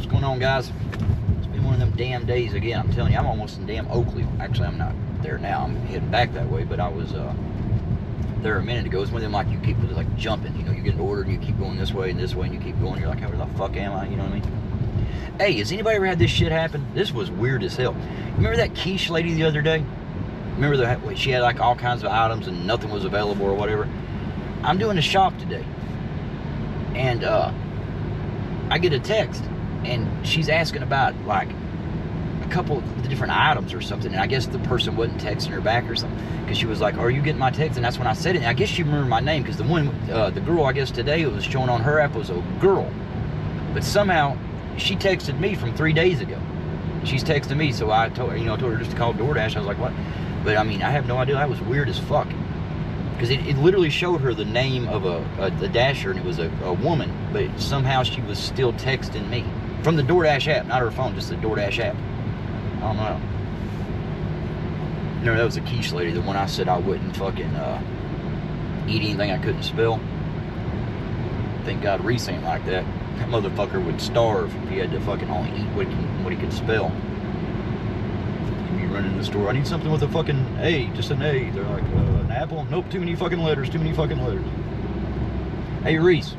What's going on, guys? It's been one of them damn days again. I'm telling you, I'm almost in damn Oakley. Actually, I'm not there now. I'm heading back that way, but I was there a minute ago. It's one of them, like, you keep like jumping. You know, you get an order and you keep going this way, and you keep going. You're like, where the fuck am I? You know what I mean? Hey, has anybody ever had this shit happen? This was weird as hell. Remember that quiche lady the other day? Remember that she had like all kinds of items and nothing was available or whatever? I'm doing a shop today, and I get a text, and she's asking about like a couple of the different items or something, and I guess the person wasn't texting her back or something, because she was like, are you getting my text? And that's when I said it, and I guess she remembered my name, because the one, the girl, I guess today, it was showing on her app was a girl, but somehow she texted me from 3 days ago. She's texting me, so I told her just to call DoorDash. I was like, what? But I mean, I have no idea. That was weird as fuck, because it literally showed her the name of the dasher, and it was a woman, but somehow she was still texting me from the DoorDash app, not her phone, just the DoorDash app. I don't know. No, that was a quiche lady, the one I said I wouldn't fucking eat anything I couldn't spell. Thank God Reese ain't like that. That motherfucker would starve if he had to fucking only eat what he could spell. You'd be running in the store, I need something with a fucking A, just an A. They're like, an apple? Nope, too many fucking letters. Hey, Reese,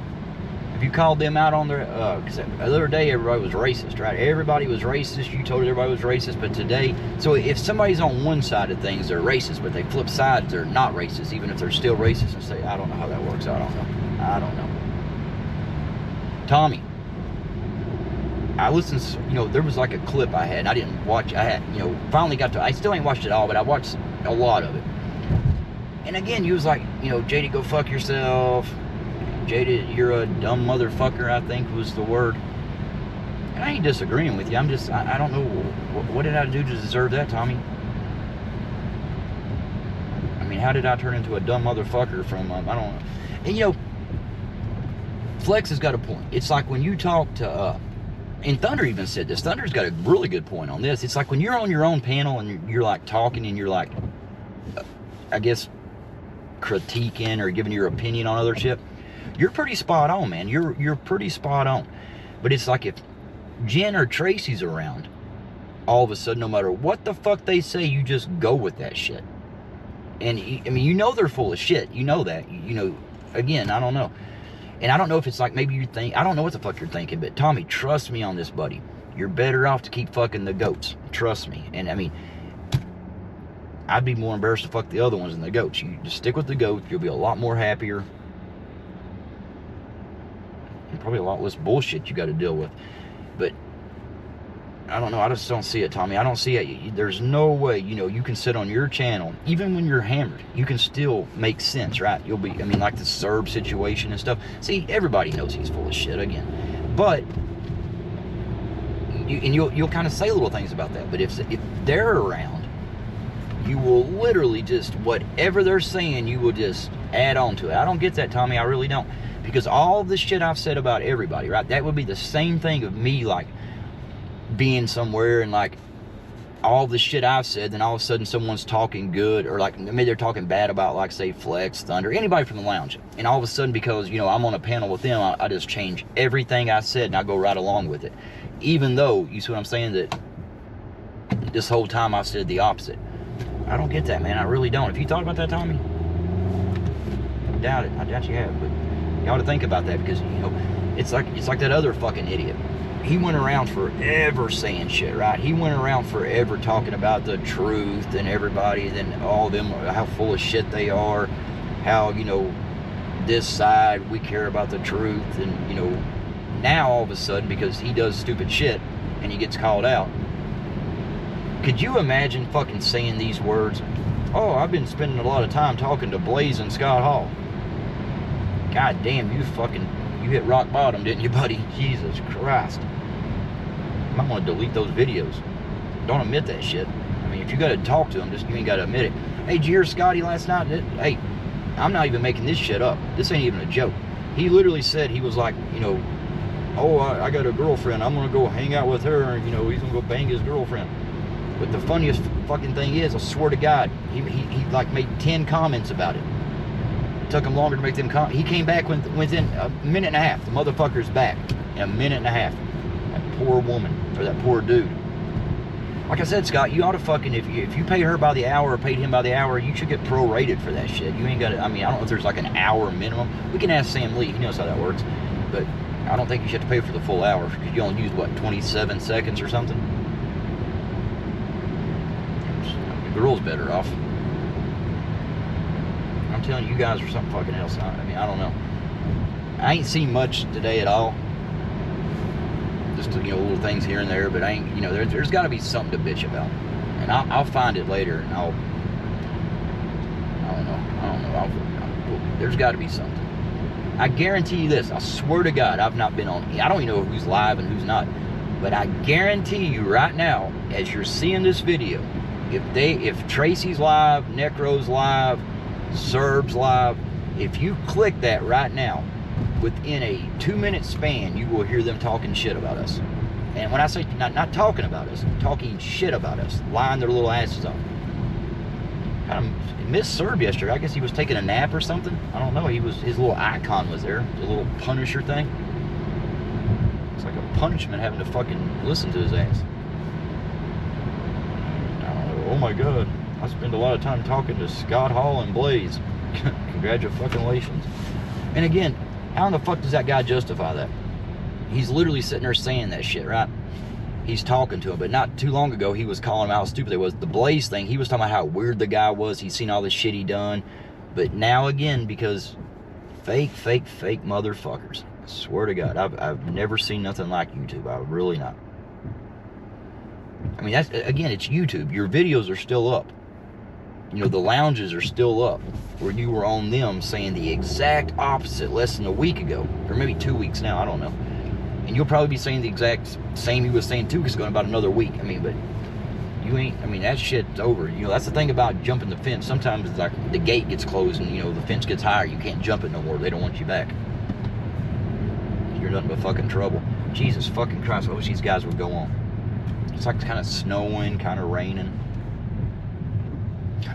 have you called them out on their, because the other day everybody was racist, right? Everybody was racist. You told everybody was racist, but today, so if somebody's on one side of things, they're racist, but they flip sides, they're not racist, even if they're still racist, and say, I don't know how that works. I don't know. Tommy, I listened, there was like a clip I had, and I didn't watch, finally got to, I still ain't watched it all, but I watched a lot of it. And again, you was like, JD, go fuck yourself. JD, you're a dumb motherfucker, I think was the word. And I ain't disagreeing with you. I'm just, I don't know, what did I do to deserve that, Tommy? I mean, how did I turn into a dumb motherfucker from, I don't know. And Flex has got a point. It's like when you talk to, and Thunder even said this. Thunder's got a really good point on this. It's like when you're on your own panel and you're like talking and you're like, I guess, critiquing or giving your opinion on other shit. You're pretty spot on, man. You're pretty spot on. But it's like if Jen or Tracy's around, all of a sudden, no matter what the fuck they say, you just go with that shit. And I mean, they're full of shit. You know that. Again, I don't know. And I don't know if it's like maybe you think, I don't know what the fuck you're thinking, but Tommy, trust me on this, buddy. You're better off to keep fucking the goats. Trust me. And I mean, I'd be more embarrassed to fuck the other ones than the goats. You just stick with the goats. You'll be a lot more happier. And probably a lot less bullshit you got to deal with. But I don't know. I just don't see it, Tommy. I don't see it. There's no way, you can sit on your channel, even when you're hammered, you can still make sense, right? You'll be, like the Serb situation and stuff. See, everybody knows he's full of shit again. But, you'll kind of say little things about that. But if they're around, you will literally just, whatever they're saying, you will just add on to it. I don't get that, Tommy. I really don't. Because all the shit I've said about everybody, right? That would be the same thing of me, like, being somewhere and like all the shit I've said, then all of a sudden someone's talking good, or like maybe they're talking bad about, like, say, Flex, Thunder, anybody from the lounge, and all of a sudden, because I'm on a panel with them, I just change everything I said and I go right along with it, even though, you see what I'm saying, that this whole time I've said the opposite. I don't get that, man. I really don't. Have you thought about that, Tommy? I doubt it. I doubt you have, but you ought to think about that, because it's like that other fucking idiot. He went around forever saying shit, right? He went around forever talking about the truth and everybody, then all of them, how full of shit they are, how, this side, we care about the truth, and, now all of a sudden, because he does stupid shit and he gets called out, could you imagine fucking saying these words? Oh, I've been spending a lot of time talking to Blaze and Scott Hall. God damn, you hit rock bottom, didn't you, buddy? Jesus Christ. You might want to delete those videos. Don't admit that shit. I mean, if you got to talk to them, you ain't got to admit it. Hey, did you hear Scotty last night? Hey, I'm not even making this shit up. This ain't even a joke. He literally said, he was like, oh, I got a girlfriend. I'm going to go hang out with her, and, he's going to go bang his girlfriend. But the funniest fucking thing is, I swear to God, he like made 10 comments about it. Took him longer to make them comments. He came back within a minute and a half. The motherfucker's back in a minute and a half. That poor woman, or that poor dude. Like I said, Scott, you ought to fucking, if you pay her by the hour or paid him by the hour, you should get prorated for that shit. You ain't got to, I mean, I don't know if there's like an hour minimum. We can ask Sam Lee, he knows how that works. But I don't think you should have to pay for the full hour, because you only use, what, 27 seconds or something? The girl's better off. I'm telling you, you guys are something fucking else. I mean, I don't know. I ain't seen much today at all. Just, you know, little things here and there, but I ain't, you know, there's got to be something to bitch about. And I'll find it later, and I don't know. There's got to be something. I guarantee you this. I swear to God, I've not been on. I don't even know who's live and who's not. But I guarantee you right now, as you're seeing this video, if Tracy's live, Necro's live, Zerb's live, if you click that right now, within a 2-minute span, you will hear them talking shit about us. And when I say not talking about us, talking shit about us, lying their little asses off. Kind of missed Zerb yesterday. I guess he was taking a nap or something. I don't know. His little icon was there, the little Punisher thing. It's like a punishment having to fucking listen to his ass. I don't know. Oh my God, I spend a lot of time talking to Scott Hall and Blaze. Congratulations. And again, how in the fuck does that guy justify that? He's literally sitting there saying that shit, right? He's talking to him, but not too long ago, he was calling him out how stupid they was. The Blaze thing, he was talking about how weird the guy was. He's seen all the shit he done. But now again, because fake motherfuckers. I swear to God, I've never seen nothing like YouTube. I really not. I mean, that's, again, it's YouTube. Your videos are still up. You know, the lounges are still up, where you were on them saying the exact opposite less than a week ago, or maybe 2 weeks now, I don't know. And you'll probably be saying the exact same you was saying too, because it's going about another week. I mean, but you ain't, I mean, that shit's over. You know, that's the thing about jumping the fence. Sometimes it's like the gate gets closed and, you know, the fence gets higher. You can't jump it no more. They don't want you back. You're nothing but fucking trouble. Jesus fucking Christ, I wish these guys would go on. It's like kind of snowing, kind of raining.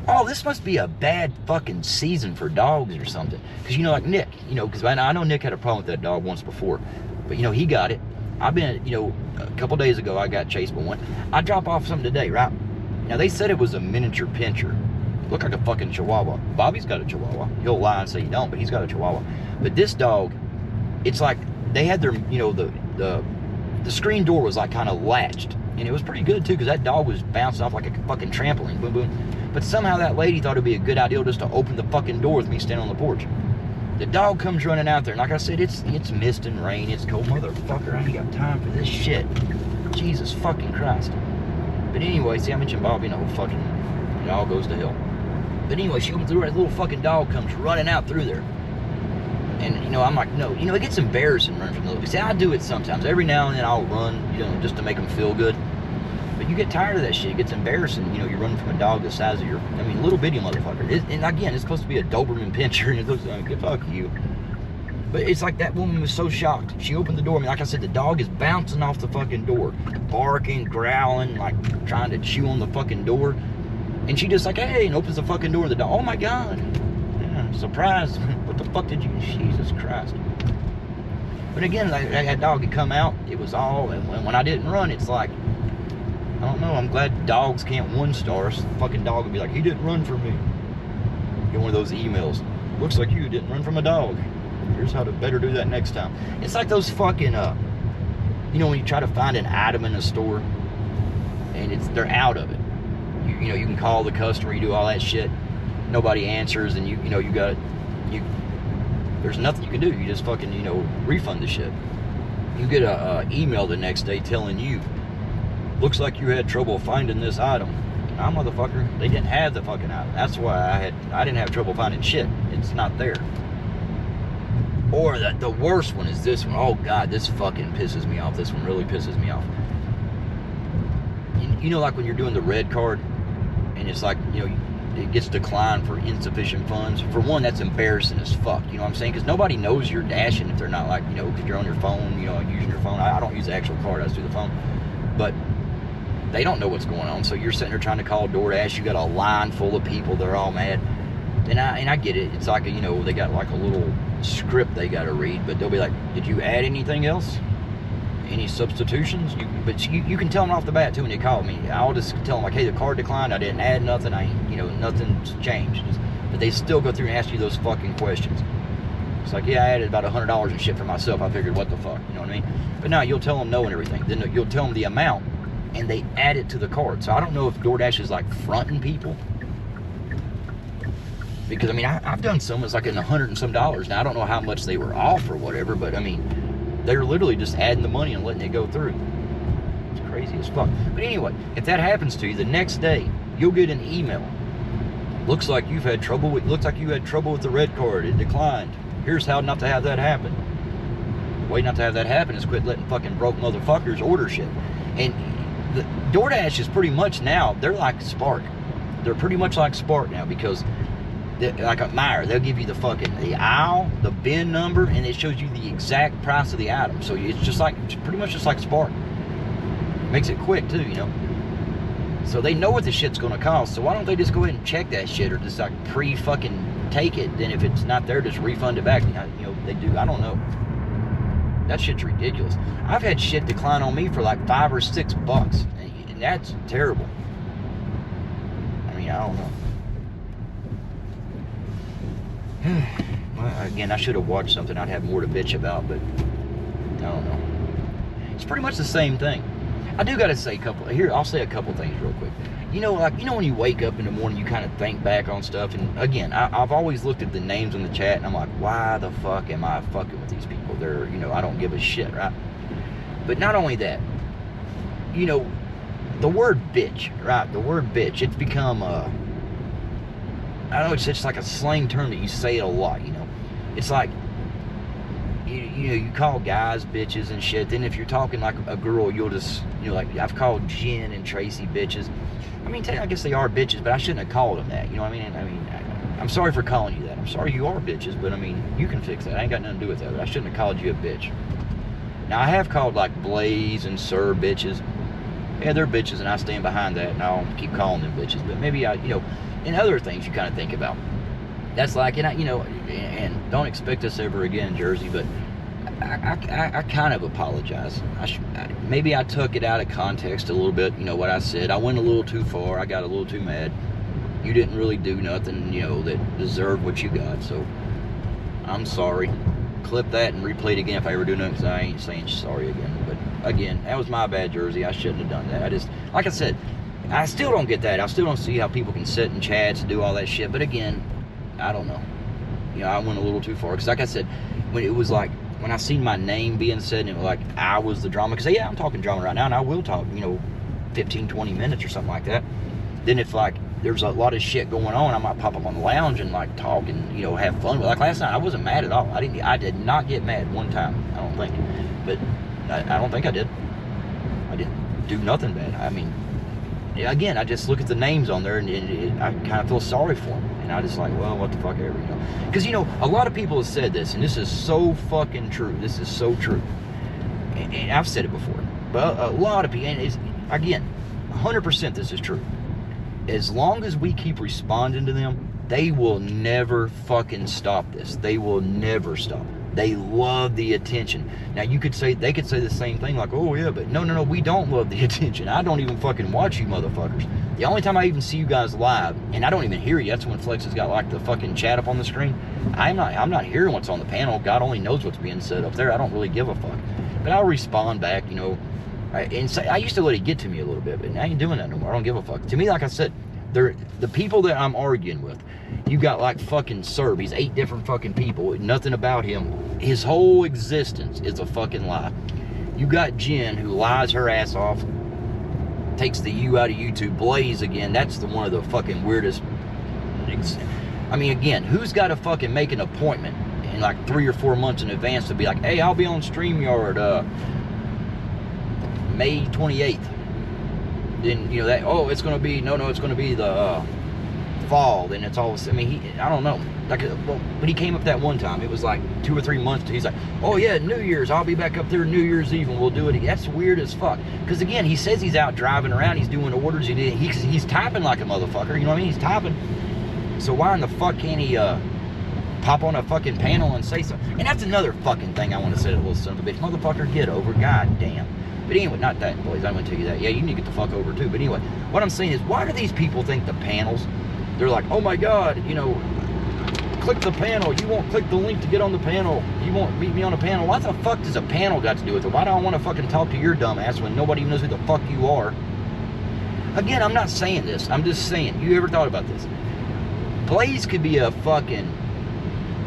Oh, this must be a bad fucking season for dogs or something. Because, you know, like Nick, you know, because I know Nick had a problem with that dog once before. But, you know, he got it. I've been, you know, a couple days ago, I got chased by one. I drop off something today, right? Now, they said it was a miniature pinscher. Looked like a fucking Chihuahua. Bobby's got a Chihuahua. He'll lie and say he don't, but he's got a Chihuahua. But this dog, it's like they had their, you know, the screen door was like kind of latched. And it was pretty good, too, because that dog was bouncing off like a fucking trampoline. Boom, boom. But somehow that lady thought it'd be a good idea just to open the fucking door with me standing on the porch. The dog comes running out there, and like I said, it's mist and rain, it's cold. Motherfucker, I ain't got time for this shit. Jesus fucking Christ. But anyway, see, I mentioned Bobby, and the whole fucking, it all goes to hell. But anyway, she opens the door, and that little fucking dog comes running out through there. And, you know, I'm like, no, you know, it gets embarrassing running from the little. See, I do it sometimes. Every now and then I'll run, you know, just to make them feel good. But you get tired of that shit. It gets embarrassing. You know, you're running from a dog the size of your, I mean, little bitty motherfucker. And again, it's supposed to be a Doberman pinscher, and it looks like, fuck you. But it's like that woman was so shocked. She opened the door. I mean, like I said, the dog is bouncing off the fucking door, barking, growling, like trying to chew on the fucking door. And she just like, hey, and opens the fucking door. And the dog, oh my God. Yeah, surprise. What the fuck did you, Jesus Christ. But again, that dog had come out. It was all, and when I didn't run, it's like, I don't know, I'm glad dogs can't 1-star. The fucking dog would be like, he didn't run from me. Get one of those emails. Looks like you didn't run from a dog. Here's how to better do that next time. It's like those fucking, you know, when you try to find an item in a store, and they're out of it. You know, you can call the customer, you do all that shit. Nobody answers, and you know, there's nothing you can do. You just fucking, you know, refund the shit. You get a email the next day telling you, looks like you had trouble finding this item. Nah, motherfucker, they didn't have the fucking item. That's why I didn't have trouble finding shit. It's not there. Or the worst one is this one. Oh God, this fucking pisses me off. This one really pisses me off. You know, like when you're doing the red card, and it's like, you know, it gets declined for insufficient funds. For one, that's embarrassing as fuck. You know what I'm saying? Because nobody knows you're dashing if they're not, like, you know, because you're on your phone, you know, using your phone. I don't use the actual card. I just do the phone. But they don't know what's going on, so you're sitting there trying to call DoorDash. You got a line full of people. They're all mad, and I get it. It's like, you know, they got like a little script they got to read, but they'll be like, "Did you add anything else?" any substitutions? But you can tell them off the bat too when they call me. I'll just tell them like, hey, the card declined. I didn't add nothing. Nothing's changed. But they still go through and ask you those fucking questions. It's like, yeah, I added about $100 and shit for myself. I figured, what the fuck, you know what I mean? But now you'll tell them no and everything. Then you'll tell them the amount, and they add it to the card. So I don't know if DoorDash is like fronting people. Because, I mean, I've done some, it's like in $100 and some. Now, I don't know how much they were off or whatever, but, I mean, they're literally just adding the money and letting it go through. It's crazy as fuck. But anyway, if that happens to you, the next day, you'll get an email. Looks like you had trouble with the red card. It declined. Here's how not to have that happen. The way not to have that happen is quit letting fucking broke motherfuckers order shit. And the DoorDash is pretty much now, they're like Spark. They're pretty much like Spark now, because like at Meijer, they'll give you the aisle, the bin number, and it shows you the exact price of the item. So it's pretty much just like Spark. Makes it quick too, you know. So they know what the shit's gonna cost. So why don't they just go ahead and check that shit, or just like pre-fucking take it? Then if it's not there, just refund it back. You know, they do. I don't know. That shit's ridiculous. I've had shit decline on me for like $5 or $6, and that's terrible. I mean, I don't know. Well, again, I should have watched something I'd have more to bitch about, but I don't know. It's pretty much the same thing. I do gotta say I'll say a couple things real quick. You know, when you wake up in the morning, you kind of think back on stuff, and again, I've always looked at the names in the chat, and I'm like, why the fuck am I fucking with these people? They're, I don't give a shit, right? But not only that, the word bitch, right? The word bitch, it's become I don't know, it's just like a slang term that you say it a lot, It's like, you call guys bitches and shit. Then if you're talking like a girl, you'll just, like I've called Jen and Tracy bitches. I mean, I guess they are bitches, but I shouldn't have called them that. You know what I mean? I'm sorry for calling you that. I'm sorry you are bitches, but I mean, you can fix that. I ain't got nothing to do with that. But I shouldn't have called you a bitch. Now, I have called like Blaze and Sir bitches. Yeah, they're bitches, and I stand behind that, and I'll keep calling them bitches. But maybe and other things you kind of think about. That's like, and don't expect this ever again, Jersey, but I kind of apologize. Maybe I took it out of context a little bit, what I said. I went a little too far. I got a little too mad. You didn't really do nothing, that deserved what you got. So I'm sorry. Clip that and replay it again if I ever do nothing, because I ain't saying sorry again. But again, that was my bad, Jersey. I shouldn't have done that. Like I said, I still don't get that. I still don't see how people can sit in chats and do all that shit. But again, I don't know. I went a little too far. Because like I said, when I seen my name being said, and it was like I was the drama, because yeah, I'm talking drama right now, and I will talk 15 20 minutes or something like that. Then if like there's a lot of shit going on, I might pop up on the lounge and like talk and have fun. Like last night, I wasn't mad at all. I did not get mad one time, I don't think. But I don't think I did. I didn't do nothing bad. I mean, again, I just look at the names on there, and I kind of feel sorry for them. And I just like, well, what the fuck ever, Because, a lot of people have said this, and this is so fucking true. This is so true. And I've said it before. But a lot of people, and again, 100% this is true. As long as we keep responding to them, they will never fucking stop this. They will never stop. They love the attention. Now, they could say the same thing, like, oh yeah, but no, we don't love the attention. I don't even fucking watch you motherfuckers. The only time I even see you guys live, and I don't even hear you, that's when Flex has got like the fucking chat up on the screen. I'm not hearing what's on the panel. God only knows what's being said up there. I don't really give a fuck. But I'll respond back, and say, I used to let it get to me a little bit, but I ain't doing that no more. I don't give a fuck. To me, like I said, the people that I'm arguing with, you got like fucking Serb. He's 8 different fucking people. Nothing about him. His whole existence is a fucking lie. You got Jen, who lies her ass off, takes the U out of YouTube. Blaze, again, that's one of the fucking weirdest. I mean, again, who's got to fucking make an appointment in like 3 or 4 months in advance to be like, hey, I'll be on StreamYard May 28th. Then it's gonna be it's gonna be the fall. Then it's all, I mean, I don't know, but he came up that one time, it was like 2 or 3 months, he's like, oh yeah, New Year's, I'll be back up there New Year's Eve and we'll do it. That's weird as fuck, because again, he says he's out driving around, he's doing orders, he's typing like a motherfucker, you know what I mean? He's typing. So why in the fuck can't he pop on a fucking panel and say something. And that's another fucking thing I want to say to the little son of a bitch. Motherfucker, get over. God damn. But anyway, not that, boys. I want to tell you that. Yeah, you need to get the fuck over too. But anyway, what I'm saying is, why do these people think the panels, they're like, oh my God, you know, click the panel. You won't click the link to get on the panel. You won't meet me on a panel. What the fuck does a panel got to do with it? Why do I want to fucking talk to your dumb ass when nobody even knows who the fuck you are? Again, I'm not saying this. I'm just saying, you ever thought about this? Blaze could be a fucking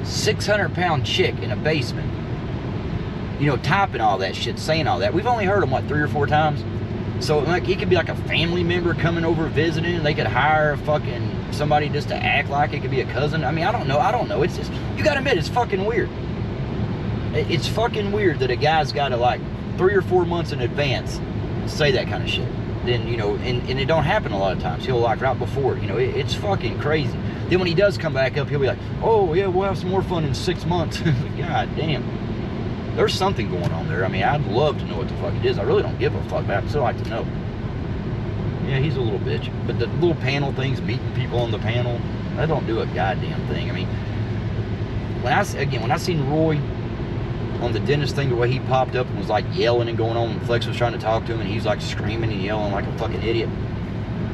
600-pound chick in a basement, you know, typing all that shit, saying all that. We've only heard him, what, 3 or 4 times? So, like, he could be like a family member coming over visiting, and they could hire a fucking somebody just to act like it could be a cousin. I mean, I don't know. It's just, you gotta admit, it's fucking weird. It's fucking weird that a guy's gotta, like, 3 or 4 months in advance say that kind of shit. Then, you know, and it don't happen a lot of times. He'll, like, right before, you know, it's fucking crazy. Then when he does come back up, he'll be like, oh, yeah, we'll have some more fun in 6 months. God damn. There's something going on there. I mean, I'd love to know what the fuck it is. I really don't give a fuck, but I'd still like to know. Yeah, he's a little bitch. But the little panel things, meeting people on the panel, I don't do a goddamn thing. I mean, when I seen Roy on the dentist thing, the way he popped up and was like yelling and going on, and Flex was trying to talk to him, and he's like screaming and yelling like a fucking idiot.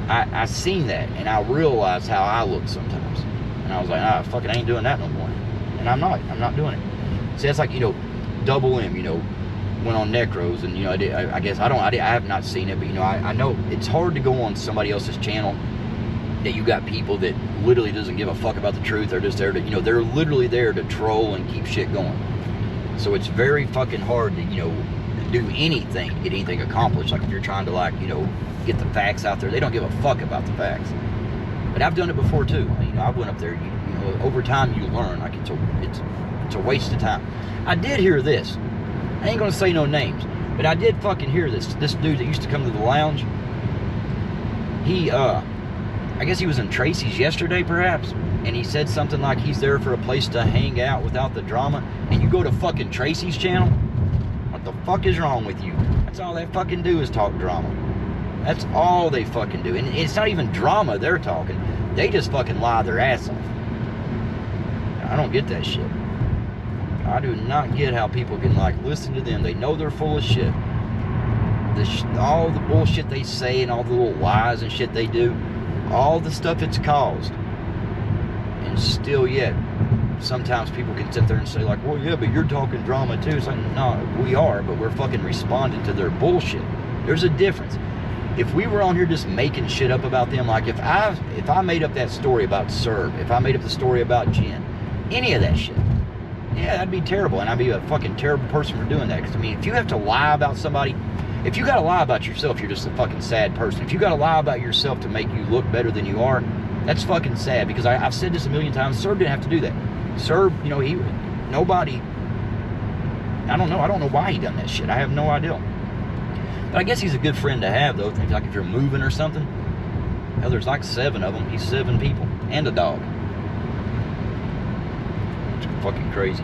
I seen that, and I realized how I look sometimes. And I was like, I fucking ain't doing that no more. And I'm not doing it. See, that's like, you know, Double M, you know, went on Necros, and, you know, I have not seen it, but, you know, I know it's hard to go on somebody else's channel that you got people that literally doesn't give a fuck about the truth. They're just there to, you know, they're literally there to troll and keep shit going. So it's very fucking hard to, you know, do anything, get anything accomplished. Like if you're trying to, like, you know, get the facts out there, they don't give a fuck about the facts. But I've done it before too. You know, I went up there. You know, over time you learn. Like it's a waste of time. I did hear this. I ain't gonna say no names, but I did fucking hear this. This dude that used to come to the lounge. He, I guess he was in Tracy's yesterday, perhaps, and he said something like he's there for a place to hang out without the drama. And you go to fucking Tracy's channel. What the fuck is wrong with you? That's all they fucking do is talk drama. That's all they fucking do. And it's not even drama they're talking. They just fucking lie their ass off. I don't get that shit. I do not get how people can, like, listen to them. They know they're full of shit. All the bullshit they say and all the little lies and shit they do. All the stuff it's caused. And still yet, sometimes people can sit there and say, like, well, yeah, but you're talking drama too. It's like, no, we are, but we're fucking responding to their bullshit. There's a difference. If we were on here just making shit up about them, like if I made up that story about Serb, if I made up the story about Jen, any of that shit, yeah, that'd be terrible, and I'd be a fucking terrible person for doing that. Because, I mean, if you have to lie about somebody, if you gotta lie about yourself, you're just a fucking sad person. If you gotta lie about yourself to make you look better than you are, that's fucking sad. Because I've said this a million times, Serb didn't have to do that. Serb, you know, nobody, I don't know why he done that shit. I have no idea. But I guess he's a good friend to have, though. Like if you're moving or something. Hell, there's like 7 of them. He's 7 people. And a dog. It's fucking crazy.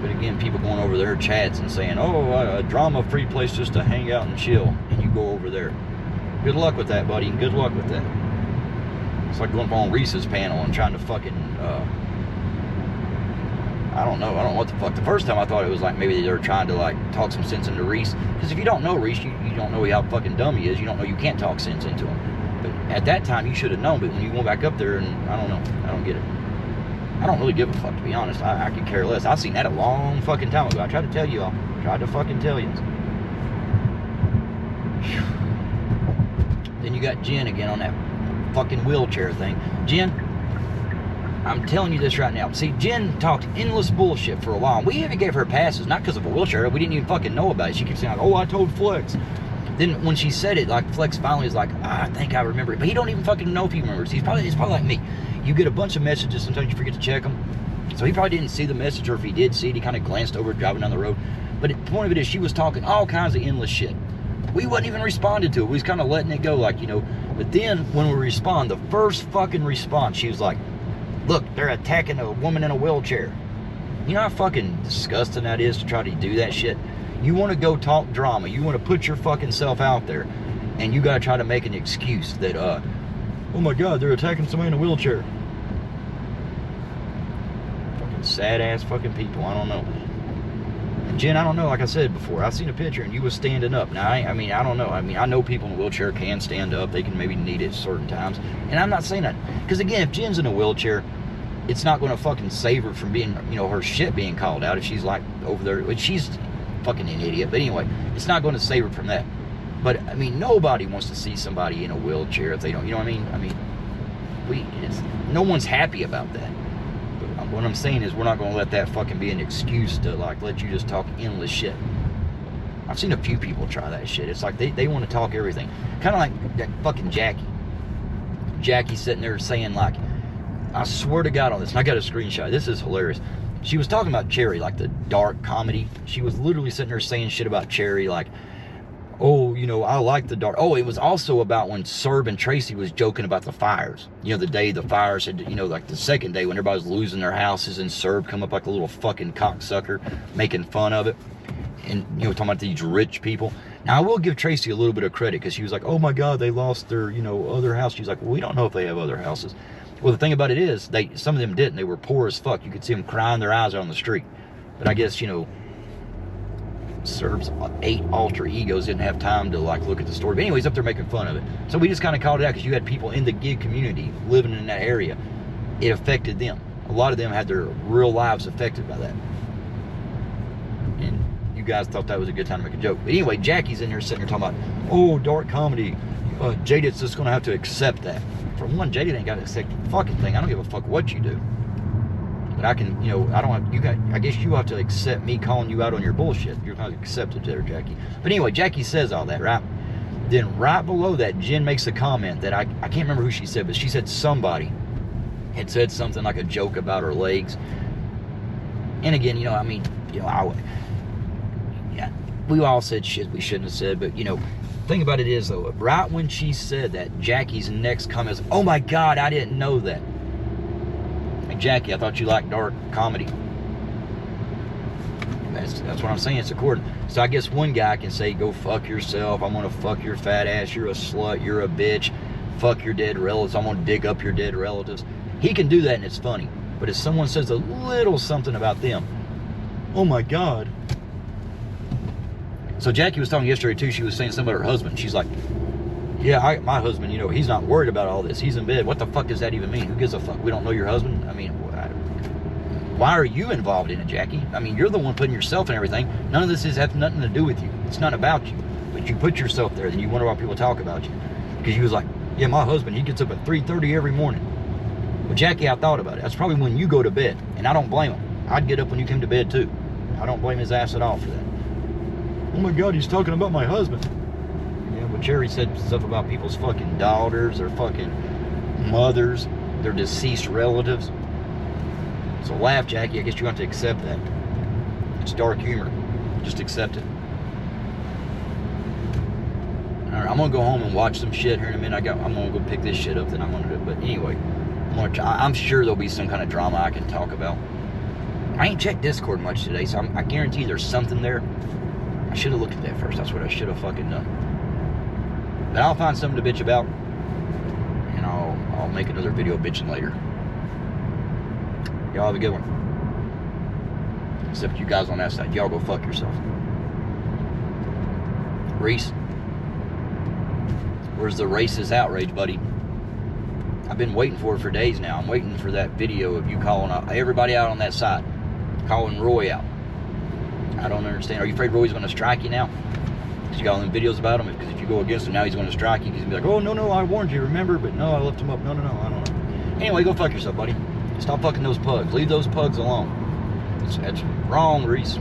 But again, people going over their chats and saying, oh, a drama-free place just to hang out and chill. And you go over there. Good luck with that, buddy. Good luck with that. It's like going up on Reese's panel and trying to fucking, I don't know what the fuck. The first time I thought it was like maybe they were trying to like talk some sense into Reese. Because if you don't know Reese, you don't know how fucking dumb he is. You don't know you can't talk sense into him. But at that time, you should have known. But when you went back up there, and I don't know. I don't get it. I don't really give a fuck, to be honest. I could care less. I've seen that a long fucking time ago. I tried to tell you all. Tried to fucking tell you. Then you got Jen again on that fucking wheelchair thing. Jen, I'm telling you this right now. See, Jen talked endless bullshit for a while. We even gave her passes, not because of a wheelchair. We didn't even fucking know about it. She kept saying, like, oh, I told Flex. Then when she said it, like, Flex finally was like, I think I remember it. But he don't even fucking know if he remembers. It's probably like me. You get a bunch of messages, sometimes you forget to check them. So he probably didn't see the message, or if he did see it, he kind of glanced over it driving down the road. But the point of it is, she was talking all kinds of endless shit. We wasn't even responded to it. We was kind of letting it go, like, you know. But then when we respond, the first fucking response, she was like, look, they're attacking a woman in a wheelchair. You know how fucking disgusting that is to try to do that shit? You want to go talk drama. You want to put your fucking self out there. And you got to try to make an excuse that, oh my God, they're attacking somebody in a wheelchair. fucking sad-ass fucking people. I don't know. And Jen, I don't know, like I said before, I've seen a picture and you was standing up. Now, I mean, I don't know. I mean, I know people in a wheelchair can stand up. They can maybe need it at certain times. And I'm not saying that. Because, again, if Jen's in a wheelchair, it's not going to fucking save her from being, you know, her shit being called out if she's, like, over there. Which she's fucking an idiot. But anyway, it's not going to save her from that. But, I mean, nobody wants to see somebody in a wheelchair if they don't, you know what I mean? I mean, no one's happy about that. But what I'm saying is we're not going to let that fucking be an excuse to, like, let you just talk endless shit. I've seen a few people try that shit. It's like they want to talk everything. Kind of like that fucking Jackie. Jackie's sitting there saying, like, I swear to God on this, and I got a screenshot. This is hilarious. She was talking about Cherry, like the dark comedy. She was literally sitting there saying shit about Cherry, like, oh, you know, I like the dark. Oh, it was also about when Serb and Tracy was joking about the fires. You know, the day the fires had, you know, like the second day when everybody was losing their houses and Serb come up like a little fucking cocksucker making fun of it. And, you know, talking about these rich people. Now, I will give Tracy a little bit of credit because she was like, oh my God, they lost their, you know, other house. She's like, well, we don't know if they have other houses. Well, the thing about it is, some of them didn't. They were poor as fuck. You could see them crying their eyes out on the street. But I guess, you know, Serb's 8 alter egos didn't have time to, like, look at the story. But anyways, up there making fun of it. So we just kind of called it out because you had people in the gig community living in that area. It affected them. A lot of them had their real lives affected by that. And you guys thought that was a good time to make a joke. But anyway, Jackie's in there sitting there talking about, oh, dark comedy. Jaded's just going to have to accept that. For one, Jaded ain't got to accept the fucking thing. I don't give a fuck what you do. But I can, you know, I don't have, I guess you have to accept me calling you out on your bullshit. You're going to accept it there, Jackie. But anyway, Jackie says all that, right? Then right below that, Jen makes a comment that I can't remember who she said, but she said somebody had said something like a joke about her legs. And again, you know, I mean, you know, we all said shit we shouldn't have said, but, you know, the thing about it is, though, right when she said that, Jackie's next comment is, oh my God, I didn't know that. Hey, Jackie, I thought you liked dark comedy. That's what I'm saying. It's according. So I guess one guy can say, go fuck yourself. I'm going to fuck your fat ass. You're a slut. You're a bitch. Fuck your dead relatives. I'm going to dig up your dead relatives. He can do that and it's funny. But if someone says a little something about them, oh my God. So Jackie was talking yesterday too. She was saying something about her husband. She's like, yeah, my husband, you know, he's not worried about all this. He's in bed. What the fuck does that even mean? Who gives a fuck? We don't know your husband? I mean, why are you involved in it, Jackie? I mean, you're the one putting yourself in everything. None of this has nothing to do with you. It's not about you. But you put yourself there, then you wonder why people talk about you. Because you was like, yeah, my husband, he gets up at 3:30 every morning. Well, Jackie, I thought about it. That's probably when you go to bed. And I don't blame him. I'd get up when you came to bed too. I don't blame his ass at all for that. Oh my God, he's talking about my husband. Yeah, but Cherry said stuff about people's fucking daughters, their fucking mothers, their deceased relatives. So laugh, Jackie. I guess you have to accept that. It's dark humor. Just accept it. All right, I'm gonna go home and watch some shit here in a minute. I'm gonna go pick this shit up. Then I'm gonna do it. But anyway, I'm sure there'll be some kind of drama I can talk about. I ain't checked Discord much today, so I guarantee there's something there. I should have looked at that first. That's what I should have fucking done. But I'll find something to bitch about, and I'll make another video bitching later. Y'all have a good one. Except you guys on that side. Y'all go fuck yourself. Reese, where's the racist outrage, buddy? I've been waiting for it for days now. I'm waiting for that video of you calling everybody out on that side. Calling Roy out. I don't understand. Are you afraid Roy's going to strike you now? Because you got all them videos about him? Because if you go against him now, he's going to strike you. He's going to be like, oh, no, I warned you, remember? But no, I left him up. No, I don't know. Anyway, go fuck yourself, buddy. Stop fucking those pugs. Leave those pugs alone. That's wrong, Reese.